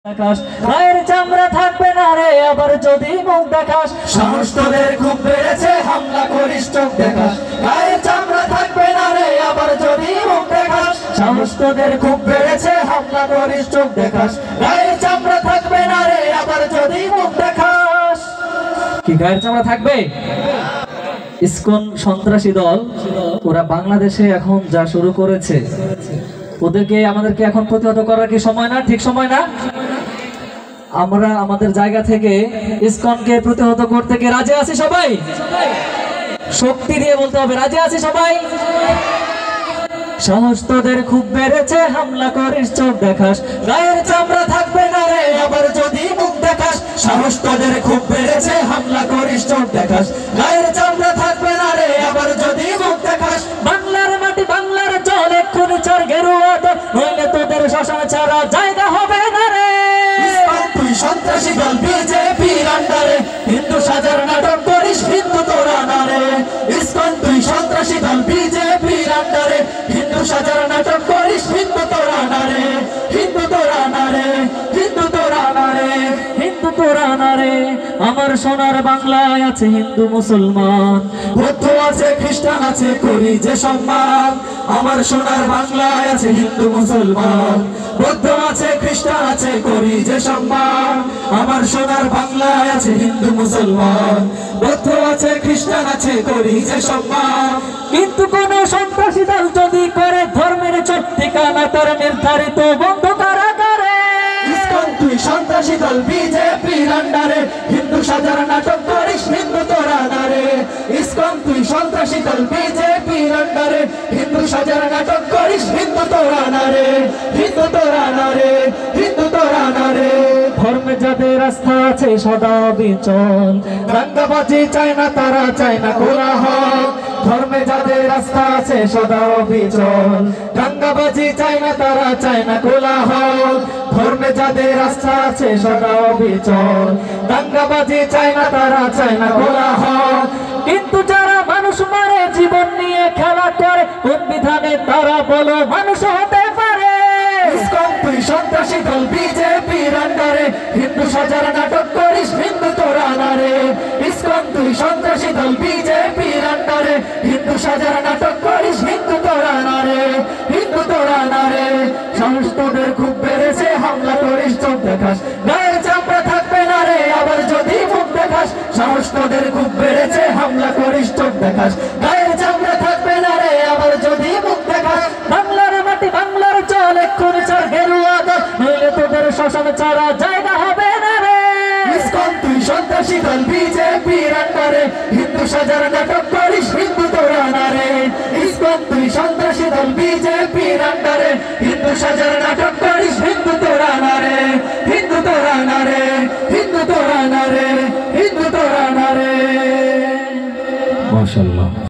দেখাস গায়ের চামড়া থাকবে না রে আবার যদি মুখ দেখাস সাহস তোদের খুব বেড়েছে হামলা করিস চোখ দেখাস গায়ের চামড়া থাকবে না রে আবার যদি মুখ দেখাস সাহস তোদের খুব বেড়েছে হামলা করিস চোখ দেখাস গায়ের চামড়া থাকবে না রে আবার যদি মুখ দেখাস। কি গায়ের চামড়া থাকবে? ইসকন সন্ত্রাসী দল ওরা বাংলাদেশে এখন যা শুরু করেছে ওদেরকে আমাদেরকে এখন প্রতিহত করার কি সময় না? ঠিক সময় না? আমরা আমাদের জায়গা থেকে ইসকনকে প্রতিহত করতে কি রাজি আছি সবাই? শক্তি দিয়ে বলতে হবে রাজি আছি সবাই। সাহস তোদের খুব বেড়েছে হামলা করিস চোখ দেখাস গায়ের চামড়া থাকবে না রে আবার যদি মুখ দেখাস সাহস তোদের খুব বেড়েছে হামলা করিস চোখ দেখাস গায়ের চামড়া থাকবে না রে আবার যদি মুখ দেখাস। বাংলার মাটি বাংলার জল এক্ষুনি চার গেরুয়া দল নইলে তোদের শ্মশান ছাড়া জায়গা হবে না রে। তুই সন্ত্রাসী দল বিজেপির আন্ডারে হিন্দু সাজার নাটক করিস হিন্দু তোরা না রে। ইসকন তুই সন্ত্রাসী দল বিজেপির আন্ডারে হিন্দু সাজার নাটক করিস হিন্দু তোরা না রে। হিন্দু তোরা না রে হিন্দু তোরা না রে হিন্দু তোরা না রে। আমার সোনার বাংলায় আছে হিন্দু মুসলমান বৌদ্ধ আছে খ্রিস্টান আছে করি যে সম্মান। আমার সোনার বাংলায় আছে হিন্দু মুসলমান বৌদ্ধ আছে খ্রিস্টান আছে করি যে সম্মান। আমার সোনার বাংলায় আছে হিন্দু মুসলমান বৌদ্ধ আছে খ্রিস্টান আছে করি যে সম্মান। কিন্তু কোন সন্ত্রাসী দল যদি করে ধর্মের চট্টিকানা তার নির্ধারিত বন্ধ কারাগারে। ইসকন তুই সন্ত্রাসী দল বিজেপির আন্ডারে হিন্দু সাজার নাটক করিস হিন্দু তোরা না রে। ইসকন তুই সন্ত্রাসী দল বিজেপির আন্ডারে হিন্দু সাজার নাটক করিস হিন্দু তোরা না রে। হিন্দু তোরা না রে হিন্দু তোরা না রে। ধর্মে যাদের আস্থা আছে সদা বিচল দাঙ্গাবাজি চায় না তারা চায় না কোলাহল। ধর্মে যাদের আস্থা আছে সদা বিচল দাঙ্গাবাজি চায় না তারা চায় না কোলাহল। ধর্মে যাদের আস্থা আছে সদা বিচল দাঙ্গাবাজি চায় না তারা চায় না কোলাহল। কিন্তু যারা মানুষ মারে জীবন নিয়ে খেলা করে কোন বিধানে তারা বলো মানুষ হতে পারে। ইসকন তুই সন্ত্রাসী দল বিজেপির আন্ডারে হিন্দু সাজার নাটক করিস হিন্দু তোরা না রে। ইসকন তুই সন্ত্রাসী দল বিজেপির আন্ডারে হিন্দু সাজার নাটক করিস হিন্দু তোরা না রে। হিন্দু তোরা না রে সাহস তোদের খুব বেড়েছে হামলা করিস চোখ দেখাস গায়ের চামড়া থাকবে না রে আবার যদি মুখ দেখাস। সাহস তোদের খুব বেড়েছে হামলা করিস চোখ দেখাস গায়ের চামড়া থাকবে না রে আবার যদি মুখ দেখাস। বাংলার মাটি বাংলার জল এক্ষুনি চার গেরুয়া দল নইলে তোদের শ্মশান ছাড়া জায়গা হবে না রে। ইসকন তুই সন্ত্রাসী দল বিজেপির আন্ডারে হিন্দু সাজার নাটক করিস হিন্দু তোরা না রে। ইসকন তুই সন্ত্রাসী দল বিজেপির আন্ডারে হিন্দু সাজার নাটক করিস হিন্দু তোরা না রে। হিন্দু তোরা না রে হিন্দু তোরা না রে হিন্দু তোরা না রে। মাশাআল্লাহ।